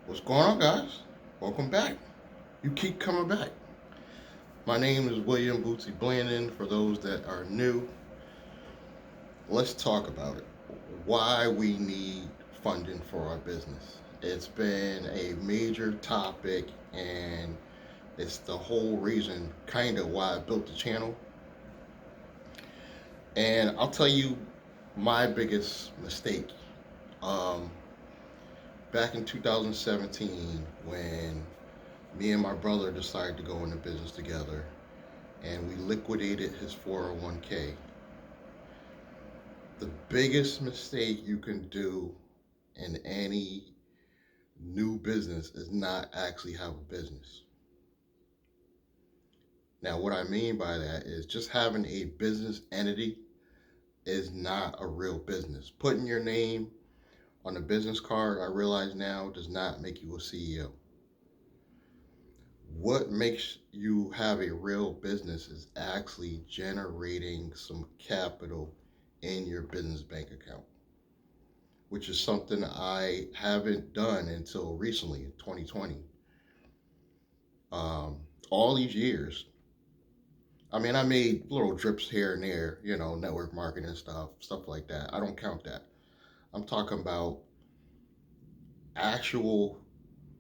What's going on, guys? Welcome back. You keep coming back. My name is William Bootsy Blandon. For those that are new, let's talk about it. Why we need funding for our business. It's been a major topic, and it's the whole reason, kind of, why I built the channel. And I'll tell you my biggest mistake. Um, Back in 2017, when me and my brother decided to go into business together, and we liquidated his 401k. The biggest mistake you can do in any new business is not actually have a business. Now, what I mean by that is just having a business entity is not a real business. Putting your name on a business card, I realize now, does not make you a CEO. What makes you have a real business is actually generating some capital in your business bank account, which is something I haven't done until recently in 2020. Um, all these years, I mean, I made little drips here and there, network marketing and stuff like that. I don't count that. I'm talking about actual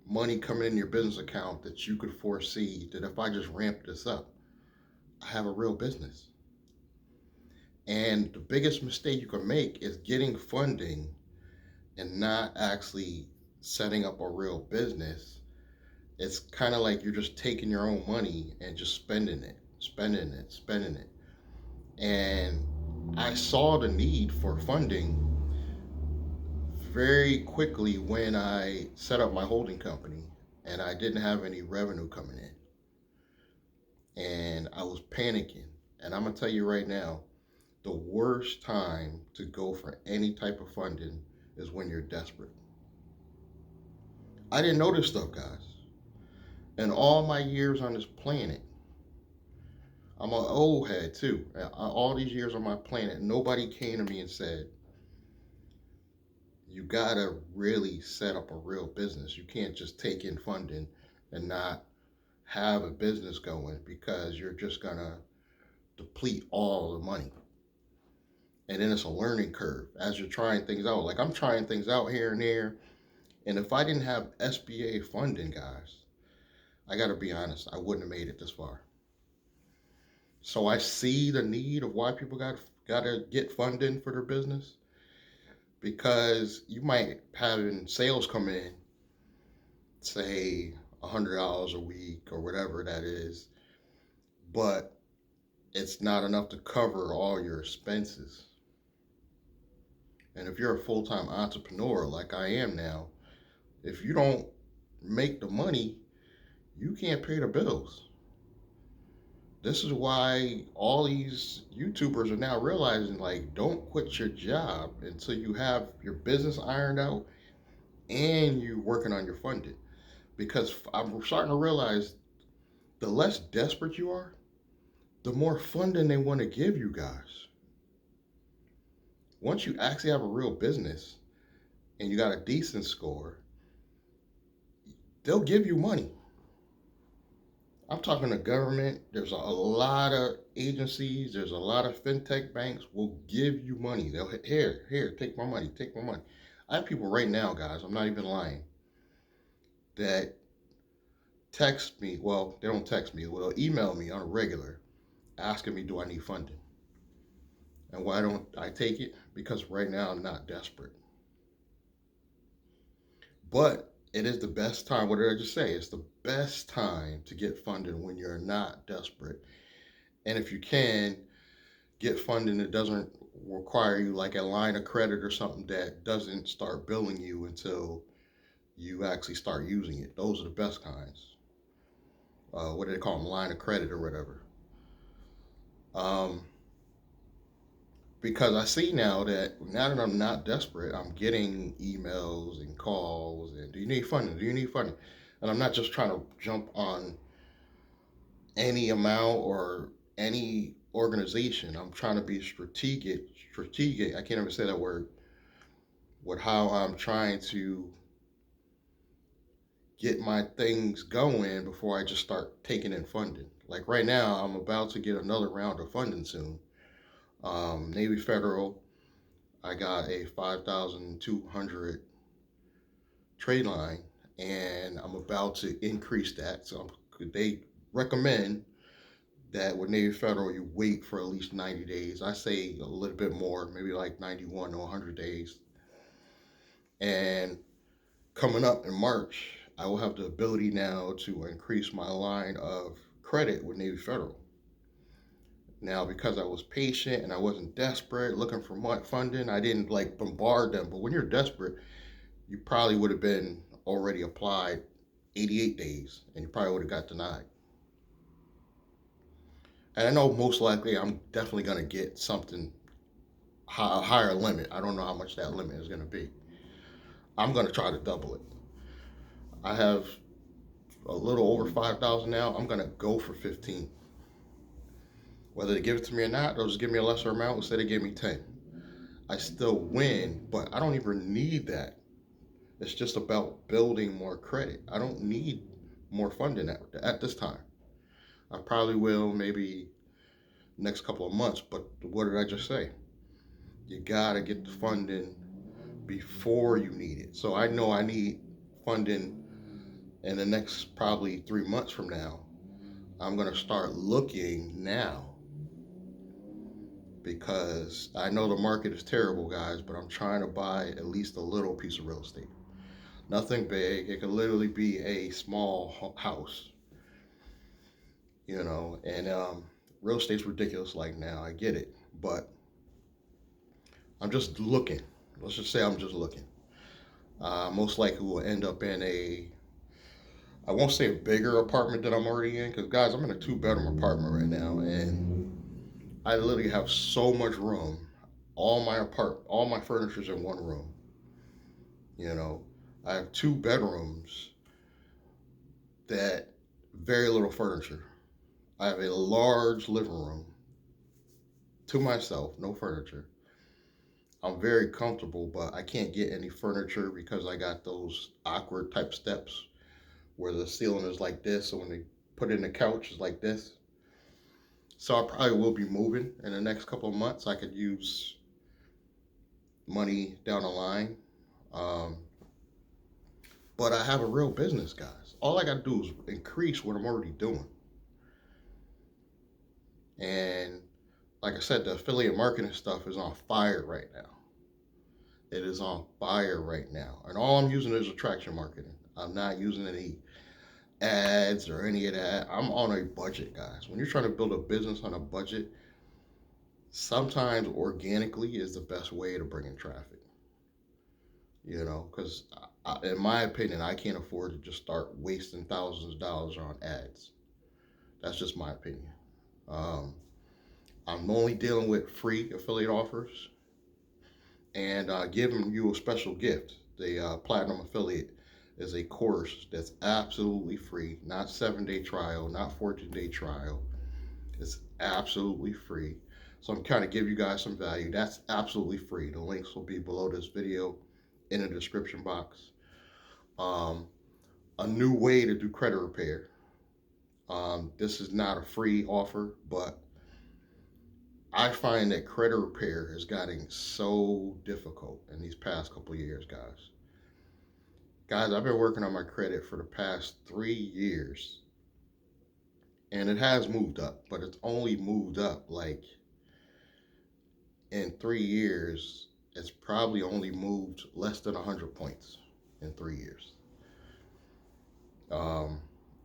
money coming in your business account that you could foresee that if I just ramp this up, I have a real business. And the biggest mistake you can make is getting funding and not actually setting up a real business. It's kind of like you're just taking your own money and just spending it. And I saw the need for funding very quickly when I set up my holding company and I didn't have any revenue coming in. And I was panicking. And I'm going to tell you right now, the worst time to go for any type of funding is when you're desperate. I didn't know this stuff, guys. In all my years on this planet, I'm an old head too. All these years on my planet, nobody came to me and said, you gotta really set up a real business. You can't just take in funding and not have a business going because you're just gonna deplete all the money. And then it's a learning curve as you're trying things out. Like I'm trying things out here and there. And if I didn't have SBA funding, guys, I gotta be honest, I wouldn't have made it this far. So I see the need of why people gotta get funding for their business, because you might having sales come in, say $100 a week or whatever that is, but it's not enough to cover all your expenses. And if you're a full-time entrepreneur like I am now, if you don't make the money, you can't pay the bills. This is why all these YouTubers are now realizing, like, don't quit your job until you have your business ironed out and you're working on your funding. Because I'm starting to realize the less desperate you are, the more funding they want to give you guys. Once you actually have a real business and you got a decent score, they'll give you money. I'm talking to government. There's a lot of agencies. There's a lot of fintech banks will give you money. They'll here, take my money, take my money. I have people right now, guys. I'm not even lying. That text me. Well, they don't text me. Well, they'll email me on a regular, asking me, do I need funding? And why don't I take it? Because right now I'm not desperate. But it is the best time. What did I just say? It's the best time to get funding when you're not desperate. And if you can, get funding that doesn't require you like a line of credit or something that doesn't start billing you until you actually start using it. Those are the best kinds. What do they call them? Line of credit or whatever. Um, because I see now that I'm not desperate, I'm getting emails and calls and do you need funding? Do you need funding? And I'm not just trying to jump on any amount or any organization. I'm trying to be strategic. I can't even say that word. With how I'm trying to get my things going before I just start taking in funding. Like right now, I'm about to get another round of funding soon. Navy Federal, I got a 5,200 trade line, and I'm about to increase that. So they recommend that with Navy Federal, you wait for at least 90 days. I say a little bit more, maybe like 91 or 100 days. And coming up in March, I will have the ability now to increase my line of credit with Navy Federal. Now, because I was patient and I wasn't desperate looking for funding, I didn't like bombard them. But when you're desperate, you probably would have been already applied 88 days and you probably would have got denied. And I know most likely I'm definitely going to get something, a higher limit. I don't know how much that limit is going to be. I'm going to try to double it. I have a little over 5,000 now. I'm going to go for 15. Whether they give it to me or not, they'll just give me a lesser amount. Instead, they give me 10. I still win, but I don't even need that. It's just about building more credit. I don't need more funding at this time. I probably will maybe next couple of months, but what did I just say? You gotta get the funding before you need it. So I know I need funding in the next probably 3 months from now. I'm gonna start looking now because I know the market is terrible, guys, but I'm trying to buy at least a little piece of real estate. Nothing big. It could literally be a small house, and real estate's ridiculous like now. I get it, but I'm just looking. Let's just say I'm just looking. Most likely will end up in I won't say a bigger apartment that I'm already in, because guys, I'm in a 2-bedroom apartment right now, and I literally have so much room. All my furniture's in one room. I have 2 bedrooms that very little furniture. I have a large living room to myself, no furniture. I'm very comfortable, but I can't get any furniture because I got those awkward type steps where the ceiling is like this, so when they put in the couch, it's like this. So I probably will be moving in the next couple of months. I could use money down the line. But I have a real business, guys. All I got to do is increase what I'm already doing. And like I said, the affiliate marketing stuff is on fire right now. It is on fire right now. And all I'm using is attraction marketing. I'm not using any ads or any of that. I'm on a budget, guys. When you're trying to build a business on a budget, sometimes organically is the best way to bring in traffic. Because in my opinion, I can't afford to just start wasting thousands of dollars on ads. That's just my opinion. I'm only dealing with free affiliate offers and giving you a special gift. The Platinum Affiliate is a course that's absolutely free, not 7-day trial, not 14-day trial. It's absolutely free. So I'm kind of give you guys some value. That's absolutely free. The links will be below this video in the description box. A new way to do credit repair. This is not a free offer, but I find that credit repair is getting so difficult in these past couple of years, guys. Guys, I've been working on my credit for the past 3 years, and it has moved up, but it's only moved up like in 3 years. It's probably only moved less than 100 points in 3 years. On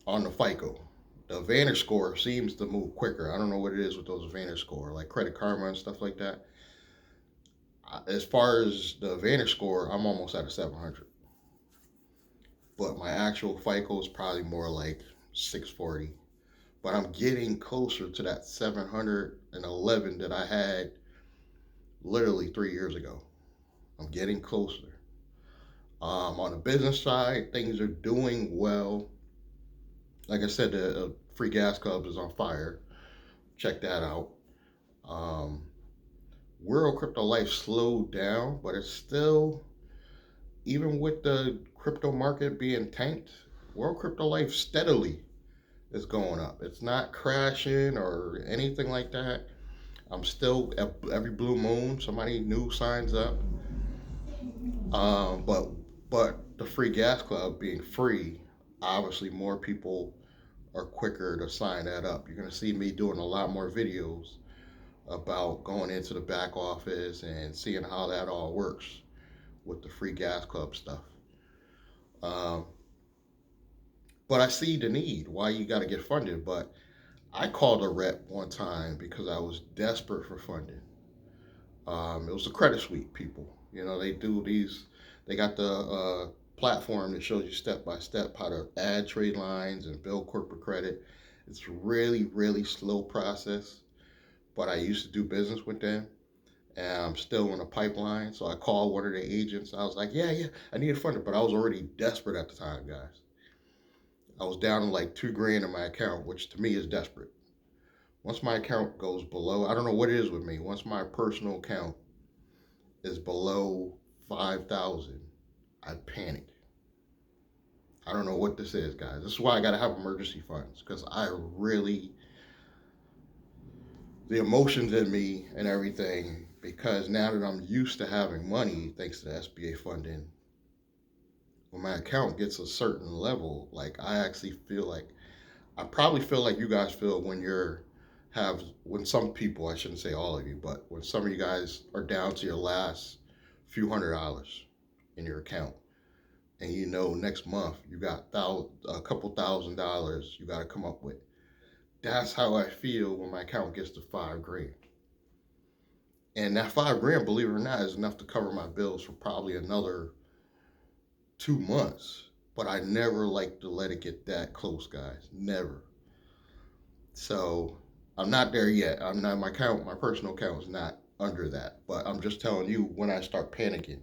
the FICO, the Advantage score seems to move quicker. I don't know what it is with those Advantage score, like Credit Karma and stuff like that. As far as the Advantage score, I'm almost at a 700. But my actual FICO is probably more like 640. But I'm getting closer to that 711 that I had literally 3 years ago. I'm getting closer. On the business side, things are doing well. Like I said, the free gas club is on fire. Check that out. World crypto life slowed down, but it's still, even with the crypto market being tanked, World Crypto Life steadily is going up. It's not crashing or anything like that. I'm still every blue moon somebody new signs up. But the free gas club being free, obviously more people are quicker to sign that up. You're gonna see me doing a lot more videos about going into the back office and seeing how that all works with the free gas club stuff. Um, but I see the need why you got to get funded. But I called a rep one time because I was desperate for funding. It was the Credit Suite people. You know, they do these. They got the platform that shows you step by step how to add trade lines and build corporate credit. It's really slow process. But I used to do business with them, and I'm still in the pipeline. So I called one of the agents. I was like, yeah, I need a funder, but I was already desperate at the time, guys. I was down to like 2 grand in my account, which to me is desperate. Once my account goes below, I don't know what it is with me. Once my personal account is below 5,000, I panic. I don't know what this is, guys. This is why I got to have emergency funds because the emotions in me and everything, because now that I'm used to having money, thanks to the SBA funding, when my account gets a certain level, like I actually feel like, I probably feel like you guys feel when some people, I shouldn't say all of you, but when some of you guys are down to your last few $100s in your account, and you know next month you got a couple $1,000 you got to come up with. That's how I feel when my account gets to 5 grand. And that 5 grand, believe it or not, is enough to cover my bills for probably another 2 months. But I never like to let it get that close, guys. Never. So I'm not there yet. I'm not my personal account is not under that. But I'm just telling you, when I start panicking,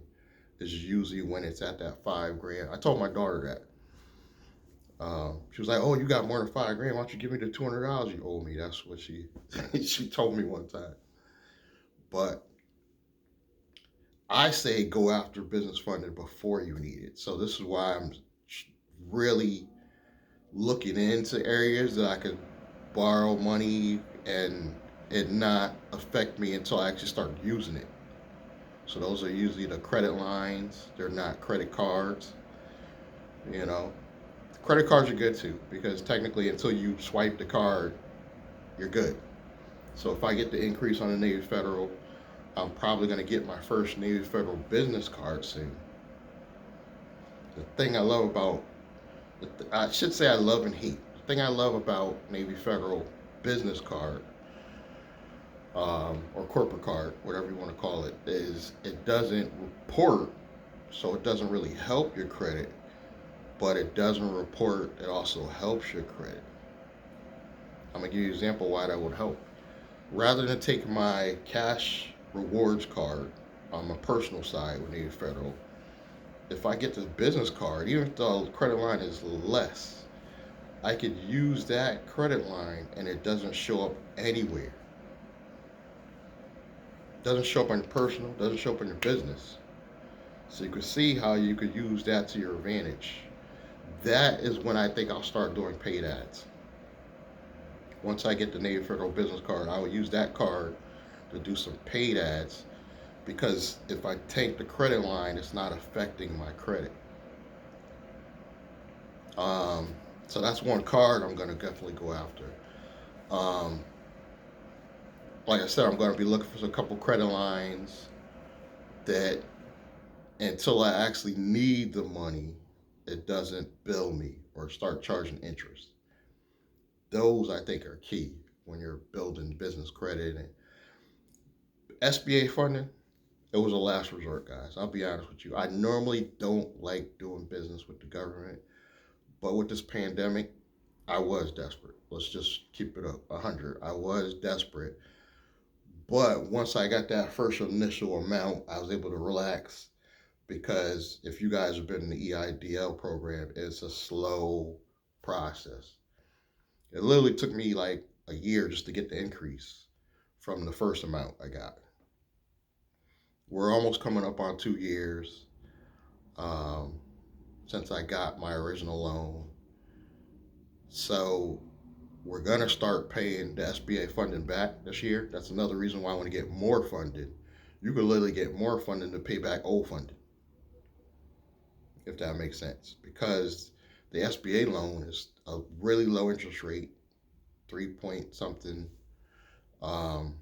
is usually when it's at that 5 grand. I told my daughter that. She was like, "Oh, you got more than 5 grand. Why don't you give me the $200 you owe me?" That's what she she told me one time. But I say go after business funding before you need it. So this is why I'm really looking into areas that I could borrow money and it not affect me until I actually start using it. So those are usually the credit lines. They're not credit cards. You know, credit cards are good too because technically until you swipe the card, you're good. So if I get the increase on the Navy Federal, I'm probably going to get my first Navy Federal business card soon. The thing I love about, I should say I love and hate. The thing I love about Navy Federal business card or corporate card, whatever you want to call it, is it doesn't report, so it doesn't really help your credit, but it doesn't report, it also helps your credit. I'm going to give you an example why that would help. Rather than take my cash rewards card on my personal side with Navy Federal, if I get this business card, even if the credit line is less, I could use that credit line and it doesn't show up anywhere. It doesn't show up on your personal, doesn't show up on your business. So you can see how you could use that to your advantage. That is when I think I'll start doing paid ads. Once I get the Navy Federal business card, I will use that card to do some paid ads because if I take the credit line, it's not affecting my credit. So that's one card I'm going to definitely go after. Um, like I said, I'm going to be looking for a couple credit lines that until I actually need the money, it doesn't bill me or start charging interest. Those I think are key when you're building business credit. And SBA funding, it was a last resort, guys. I'll be honest with you. I normally don't like doing business with the government, but with this pandemic, I was desperate. Let's just keep it up 100. I was desperate. But once I got that first initial amount, I was able to relax because if you guys have been in the EIDL program, it's a slow process. It literally took me like a year just to get the increase from the first amount I got. We're almost coming up on 2 years since I got my original loan. So we're gonna start paying the SBA funding back this year. That's another reason why I want to get more funding. You could literally get more funding to pay back old funding, if that makes sense. Because the SBA loan is a really low interest rate, 3 point something. Um,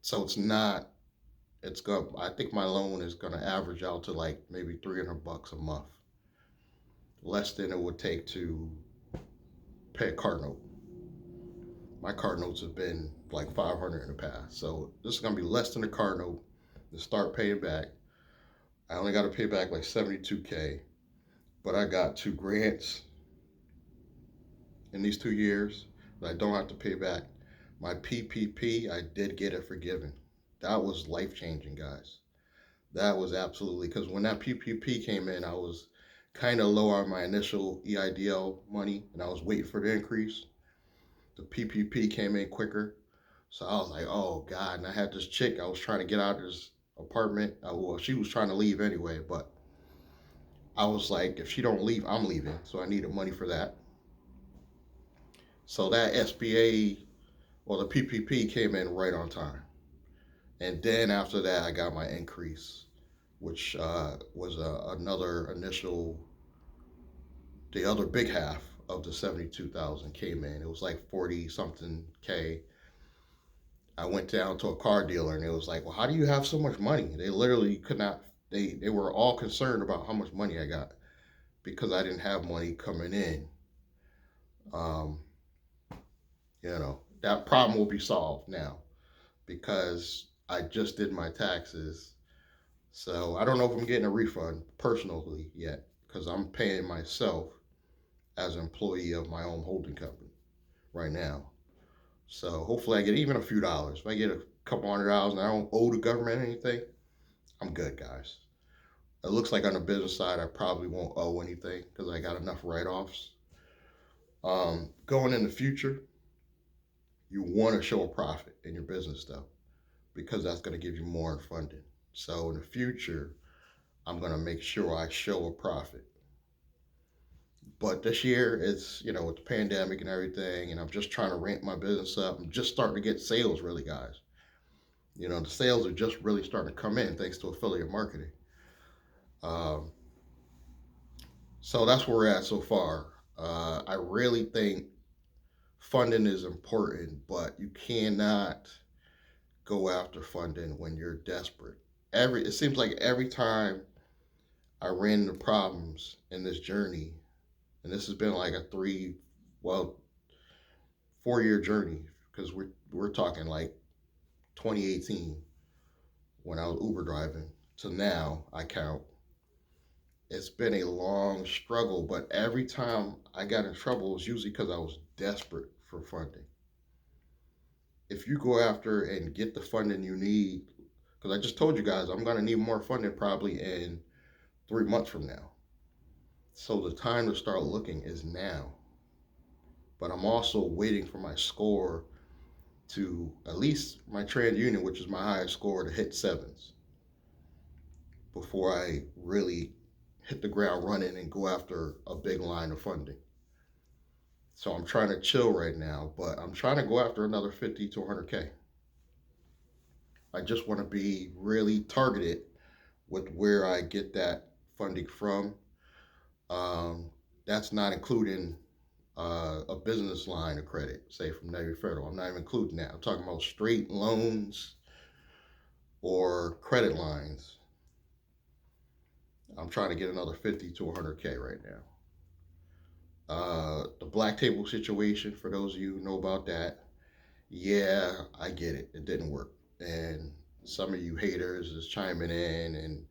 so it's not. It's going. I think my loan is going to average out to like maybe $300 a month, less than it would take to pay a car note. My car notes have been like 500 in the past, so this is going to be less than a car note to start paying back. I only got to pay back like 72K, but I got two grants in these 2 years that I don't have to pay back. My PPP, I did get it forgiven. That was life changing, guys. That was absolutely, because when that PPP came in, I was kind of low on my initial EIDL money and I was waiting for the increase. The PPP came in quicker. So I was like, oh God. And I had this chick, I was trying to get out of this apartment. Well, she was trying to leave anyway, but I was like, if she don't leave, I'm leaving. So I needed money for that. So that SBA or the PPP came in right on time. And then after that, I got my increase, which was another initial, the other big half of the 72,000 came in. It was like 40 something K. I went down to a car dealer and it was like, well, how do you have so much money? They literally could not, they were all concerned about how much money I got because I didn't have money coming in. Um, that problem will be solved now because I just did my taxes. So I don't know if I'm getting a refund personally yet because I'm paying myself as an employee of my own holding company right now. So hopefully I get even a few dollars. If I get a couple $100 and I don't owe the government anything, I'm good, guys. It looks like on the business side, I probably won't owe anything because I got enough write-offs. Going in the future, you want to show a profit in your business though, because that's going to give you more funding. So in the future, I'm going to make sure I show a profit. But this year, it's, with the pandemic and everything, and I'm just trying to ramp my business up. I'm just starting to get sales, really, guys. The sales are just really starting to come in thanks to affiliate marketing. Um, so that's where we're at so far. I really think funding is important, but you cannot go after funding when you're desperate. It seems like every time I ran into problems in this journey, and this has been like a 4 year journey because we're talking like 2018 when I was Uber driving to now I count. It's been a long struggle, but every time I got in trouble, it was usually because I was desperate for funding. If you go after and get the funding you need, because I just told you guys I'm going to need more funding probably in 3 months from now. So the time to start looking is now. But I'm also waiting for my score to, at least my TransUnion, which is my highest score, to hit sevens before I really hit the ground running and go after a big line of funding. So I'm trying to chill right now, but I'm trying to go after another 50 to 100K. I just want to be really targeted with where I get that funding from. That's not including a business line of credit, say from Navy Federal. I'm not even including that. I'm talking about straight loans or credit lines. I'm trying to get another 50 to 100K right now. The black table situation, for those of you who know about that, yeah, I get it. It didn't work. And some of you haters is chiming in and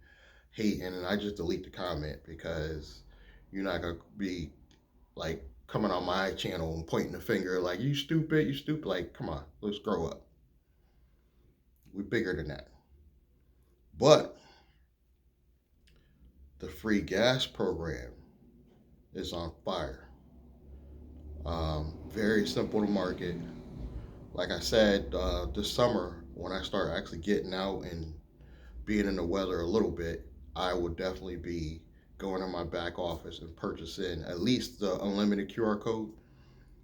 hating, and I just delete the comment because you're not going to be like coming on my channel and pointing the finger like, you stupid, you stupid. Like, come on, let's grow up. We're bigger than that. But the free gas program is on fire. Very simple to market. Like I said, this summer, when I start actually getting out and being in the weather a little bit, I would definitely be going in my back office and purchasing at least the unlimited QR code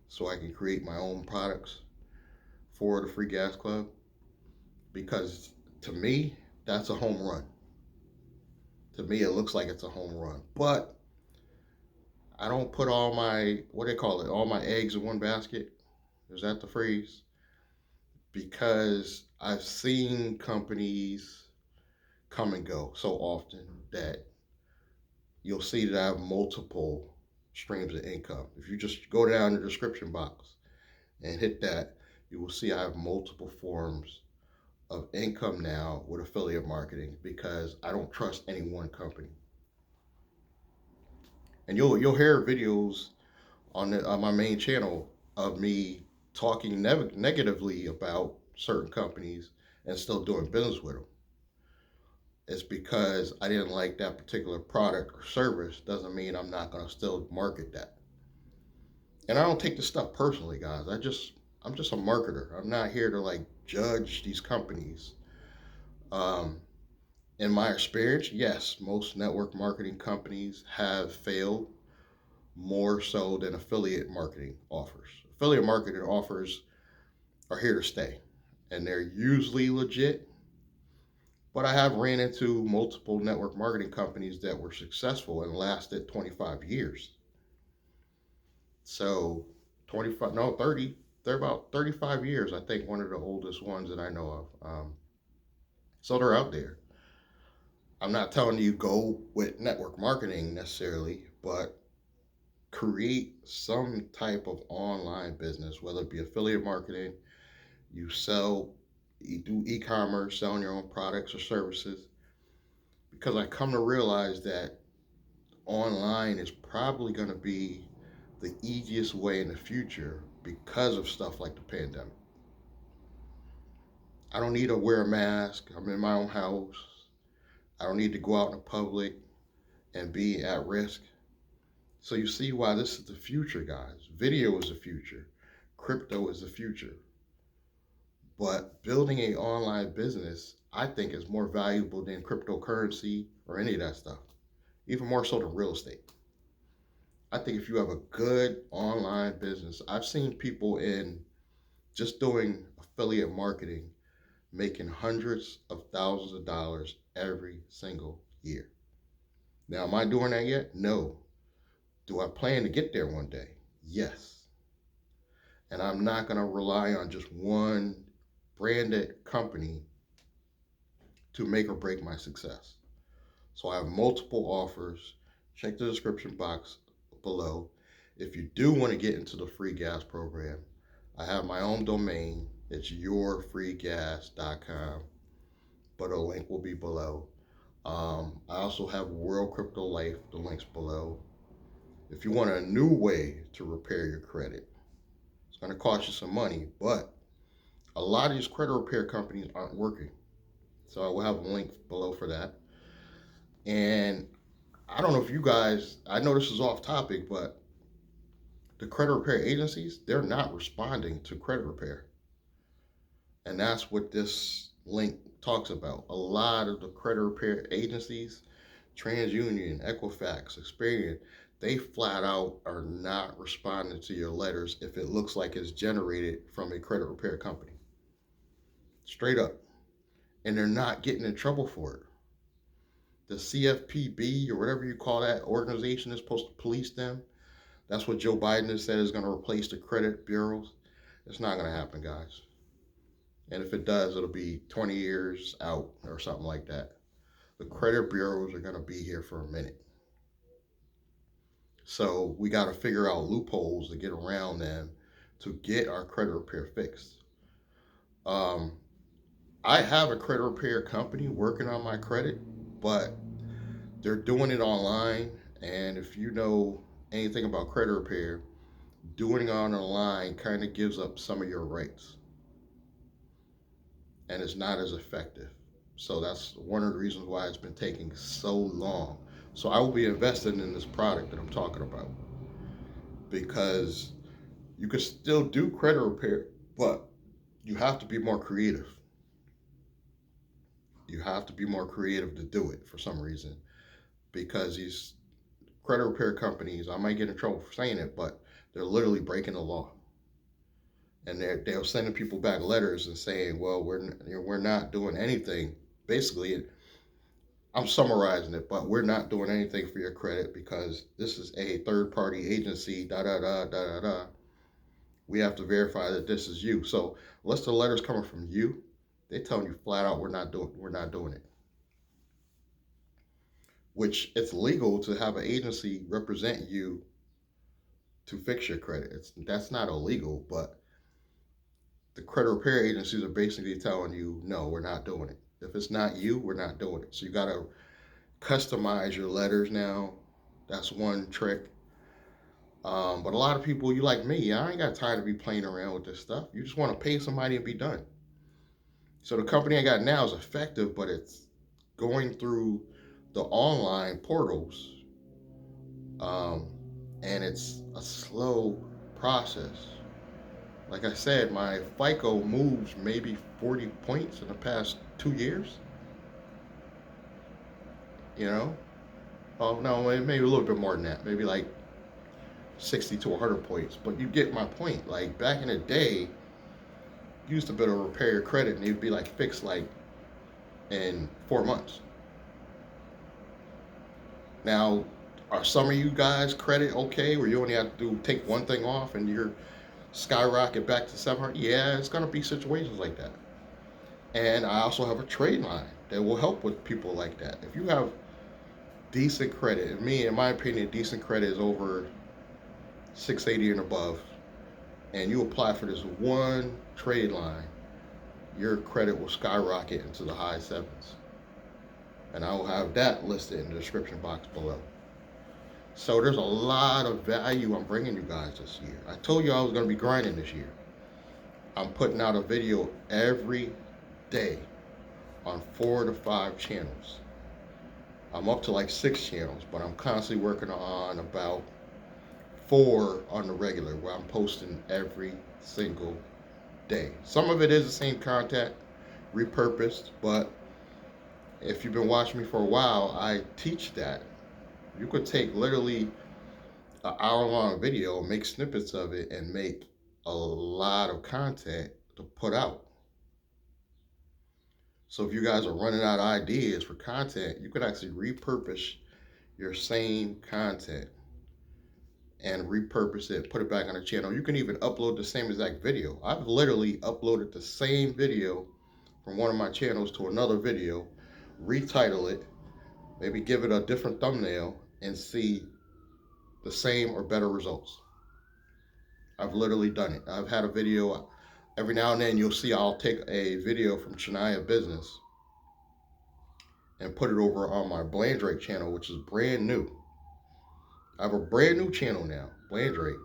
so I can create my own products for the Free Gas Club, because to me, that's a home run. To me, it looks like it's a home run. But I don't put all my, what do they call it, all my eggs in one basket. Is that the phrase? Because I've seen companies come and go so often that you'll see that I have multiple streams of income. If you just go down the description box and hit that, you will see I have multiple forms of income now with affiliate marketing because I don't trust any one company. And you'll hear videos on my main channel of me talking negatively about certain companies and still doing business with them. It's because I didn't like that particular product or service doesn't mean I'm not going to still market that. And I don't take this stuff personally, guys. I'm just a marketer. I'm not here to like judge these companies. Um, in my experience, yes, most network marketing companies have failed more so than affiliate marketing offers. Affiliate marketing offers are here to stay, and they're usually legit. But I have ran into multiple network marketing companies that were successful and lasted 25 years. So 25, no, 30, they're about 35 years, I think, one of the oldest ones that I know of. So they're out there. I'm not telling you go with network marketing necessarily, but create some type of online business, whether it be affiliate marketing, you do e-commerce, selling your own products or services. Because I come to realize that online is probably going to be the easiest way in the future because of stuff like the pandemic. I don't need to wear a mask. I'm in my own house. I don't need to go out in public and be at risk. So you see why this is the future, guys. Video is the future. Crypto is the future. But building an online business, I think, is more valuable than cryptocurrency or any of that stuff, even more so than real estate. I think if you have a good online business, I've seen people in just doing affiliate marketing making hundreds of thousands of dollars every single year. Now, am I doing that yet? No. Do I plan to get there one day? Yes. And I'm not going to rely on just one branded company to make or break my success. So I have multiple offers. Check the description box below. If you do want to get into the free gas program, I have my own domain. It's yourfreegas.com, but a link will be below. I also have World Crypto Life, the link's below. If you want a new way to repair your credit, it's going to cost you some money, but a lot of these credit repair companies aren't working. So I will have a link below for that. And I don't know if you guys, I know this is off topic, but the credit repair agencies, they're not responding to credit repair. And that's what this link talks about. A lot of the credit repair agencies, TransUnion, Equifax, Experian, they flat out are not responding to your letters if it looks like it's generated from a credit repair company. Straight up. And they're not getting in trouble for it. The CFPB or whatever you call that organization is supposed to police them. That's what Joe Biden has said is going to replace the credit bureaus. It's not going to happen, guys. And if it does, it'll be 20 years out or something like that. The credit bureaus are going to be here for a minute. So we got to figure out loopholes to get around them to get our credit repair fixed. I have a credit repair company working on my credit, but they're doing it online. And if you know anything about credit repair, doing it online kind of gives up some of your rights and it's not as effective. So that's one of the reasons why it's been taking so long. So I will be investing in this product that I'm talking about because you can still do credit repair, but you have to be more creative. You have to be more creative to do it for some reason because these credit repair companies, I might get in trouble for saying it, but they're literally breaking the law. And they're sending people back letters and saying, well, we're not doing anything. Basically, I'm summarizing it, but we're not doing anything for your credit because this is a third party agency, da da da da da da. We have to verify that this is you. So unless the letter's coming from you, they're telling you flat out we're not doing it. Which it's legal to have an agency represent you to fix your credit. That's not illegal, but the credit repair agencies are basically telling you, no, we're not doing it. If it's not you, we're not doing it. So you gotta customize your letters now. That's one trick. But a lot of people, you like me, I ain't got time to be playing around with this stuff. You just want to pay somebody and be done. So the company I got now is effective, but it's going through the online portals, um, and it's a slow process. Like I said, my FICO moves maybe 40 points in the past 2 years. You know, oh no, maybe a little bit more than that. Maybe like 60 to 100 points. But you get my point. Like back in the day, you used to be able to repair your credit and you'd be like fixed like in 4 months. Now, are some of you guys credit okay where you only have to take one thing off and you're skyrocket back to 700? Yeah, it's gonna be situations like that. And I also have a trade line that will help with people like that. If you have decent credit, and me, in my opinion, decent credit is over 680 and above, and you apply for this one trade line, your credit will skyrocket into the high sevens. And I will have that listed in the description box below. So there's a lot of value I'm bringing you guys this year. I told you I was going to be grinding this year. I'm putting out a video every day on 4 to 5 channels. I'm up to like 6 channels, but I'm constantly working on about 4 on the regular where I'm posting every single day. Some of it is the same content, repurposed, but if you've been watching me for a while, I teach that. You could take literally an hour long video, make snippets of it, and make a lot of content to put out. So if you guys are running out of ideas for content, you could actually repurpose your same content and repurpose it, put it back on the channel. You can even upload the same exact video. I've literally uploaded the same video from one of my channels to another video, retitle it, maybe give it a different thumbnail, and see the same or better results. I've literally done it. I've had a video, every now and then you'll see I'll take a video from Shania Business and put it over on my Blandrake channel, which is brand new. I have a brand new channel now, Blandrake.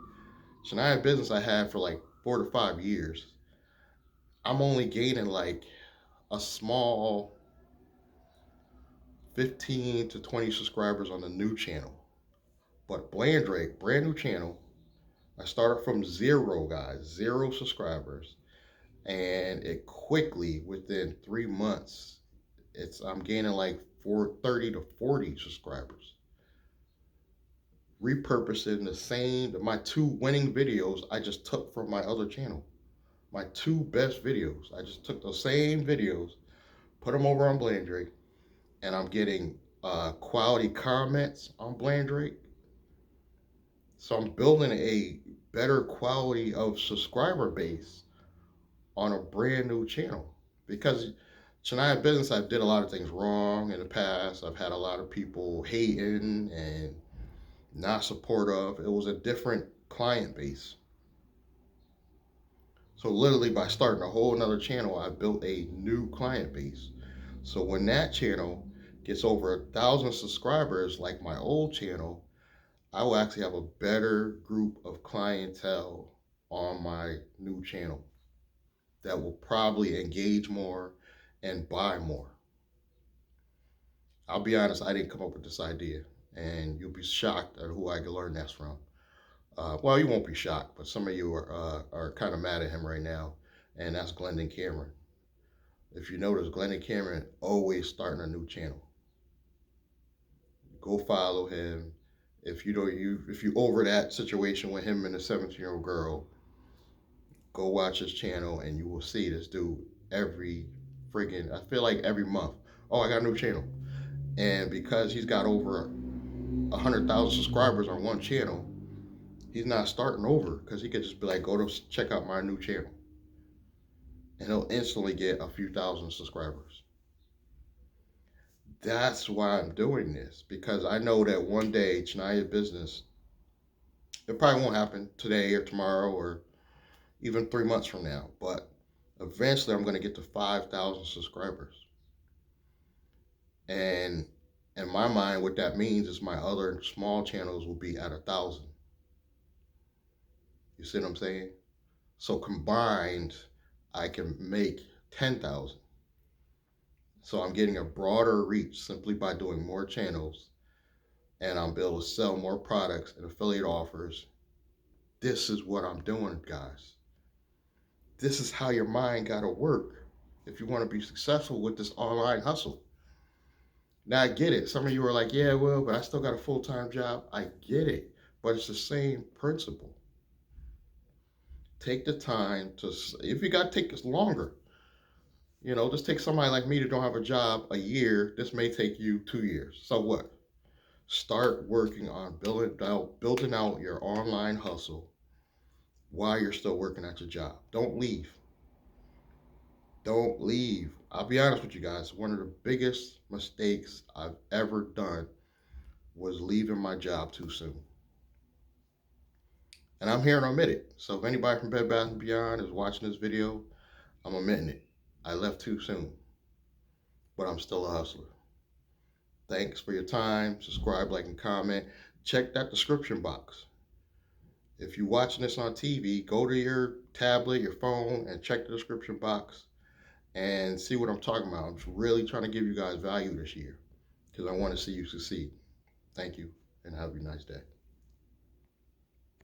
Shania Business I had for like 4 to 5 years. I'm only gaining like a small 15 to 20 subscribers on the new channel. But Blandrake, brand new channel, I started from zero, guys, 0 subscribers. And it quickly, within 3 months, I'm gaining like 30 to 40 subscribers. Repurposing my 2 winning videos I just took from my other channel. My 2 best videos. I just took those same videos, put them over on Blandrake, and I'm getting quality comments on Blandrake. So I'm building a better quality of subscriber base on a brand new channel. Because Shania Business, I did a lot of things wrong in the past. I've had a lot of people hating and not supportive. It was a different client base. So literally by starting a whole another channel, I built a new client base. So when that channel gets over 1,000 subscribers, like my old channel, I will actually have a better group of clientele on my new channel that will probably engage more and buy more. I'll be honest, I didn't come up with this idea, and you'll be shocked at who I can learn this from. Well, you won't be shocked, but some of you are kind of mad at him right now, and that's Glendon Cameron. If you notice, Glendon Cameron always starting a new channel. Go follow him. If you over that situation with him and the 17-year-old girl, go watch his channel and you will see this dude every freaking, I feel like every month. Oh, I got a new channel. And because he's got over 100,000 subscribers on one channel, he's not starting over because he could just be like, go to check out my new channel. And he'll instantly get a few thousand subscribers. That's why I'm doing this, because I know that one day, Chania business, it probably won't happen today or tomorrow or even 3 months from now, but eventually I'm going to get to 5,000 subscribers. And in my mind, what that means is my other small channels will be at 1,000. You see what I'm saying? So combined, I can make 10,000. So I'm getting a broader reach simply by doing more channels, and I'm able to sell more products and affiliate offers. This is what I'm doing, guys. This is how your mind got to work if you want to be successful with this online hustle. Now, I get it. Some of you are like, yeah, well, but I still got a full-time job. I get it, but it's the same principle. Take the time to, if you got to take this longer, just take somebody like me that don't have a job a year. This may take you 2 years. So what? Start working on building out your online hustle while you're still working at your job. Don't leave. Don't leave. I'll be honest with you guys. One of the biggest mistakes I've ever done was leaving my job too soon. And I'm here to admit it. So if anybody from Bed Bath & Beyond is watching this video, I'm admitting it. I left too soon, but I'm still a hustler. Thanks for your time. Subscribe, like, and comment. Check that description box. If you're watching this on TV, go to your tablet, your phone, and check the description box and see what I'm talking about. I'm really trying to give you guys value this year because I want to see you succeed. Thank you, and have a nice day.